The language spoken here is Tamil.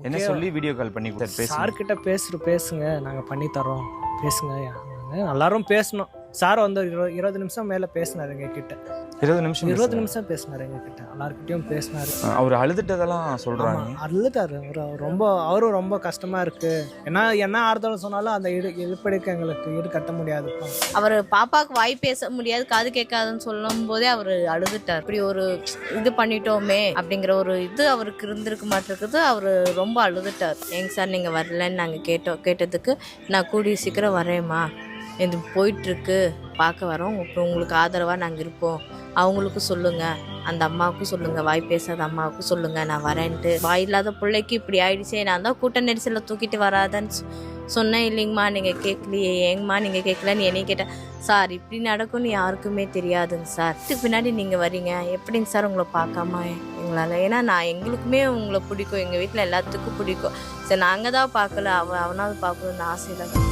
என்ன சொல்லி வீடியோ கால் பண்ணி பேசுங்க. சார்கிட்ட பேசுங்க, நாங்கள் பண்ணி தரோம், பேசுங்க. எல்லாரும் பேசணும். சார் வந்து 20 நிமிஷம் மேலே பேசினார் எங்ககிட்ட. 20 நிமிஷம் பேசினார் எங்ககிட்ட, எல்லாருக்கிட்டையும் பேசினார். அவர் அழுதுட்டதெல்லாம் சொல்கிறாங்க. அழுதுட்டாரு அவரும் ரொம்ப கஷ்டமாக இருக்குது. ஏன்னா என்ன ஆறுதல் சொன்னாலும் அந்த இழுப்படிக்கு எங்களுக்கு ஈடு கட்ட முடியாது. அவர் பாப்பாவுக்கு வாய் பேச முடியாது, காது கேட்காதுன்னு சொல்லும் போதே அவர் அழுதுட்டார். இப்படி ஒரு இது பண்ணிட்டோமே அப்படிங்கிற ஒரு இது அவருக்கு இருந்திருக்க மாட்டிருக்குது. அவர் ரொம்ப அழுதுட்டார். ஏங்க சார் நீங்கள் வரலன்னு நாங்கள் கேட்டதுக்கு நான் கூடிய சீக்கிரம் வரேம்மா, இது போயிட்டுருக்கு, பார்க்க வரோம், உங்களுக்கு ஆதரவாக நாங்கள் இருப்போம், அவங்களுக்கும் சொல்லுங்கள், அந்த அம்மாவுக்கும் சொல்லுங்கள், வாய் பேசாத அம்மாவுக்கும் சொல்லுங்கள் நான் வரேன்ட்டு. வாய் இல்லாத பிள்ளைக்கு இப்படி ஆயிடுச்சே, நான் தான் கூட்ட நெரிசலில் தூக்கிட்டு வராதன்னு சொன்னேன் இல்லைங்கம்மா, நீங்கள் கேட்கலையே, ஏங்கம்மா நீங்கள் கேட்கலன்னு என்னைய கேட்டேன். சார் இப்படி நடக்கும்னு யாருக்குமே தெரியாதுங்க சார், இதுக்கு பின்னாடி நீங்கள் வரீங்க எப்படிங்க சார் உங்களை பார்க்காம எங்களால்? ஏன்னா எங்களுக்குமே உங்களை பிடிக்கும், எங்கள் வீட்டில் எல்லாத்துக்கும் பிடிக்கும். சரி நாங்கள் தான் பார்க்கல, அவனாவது பார்க்கணுன்னு ஆசையில் தான்.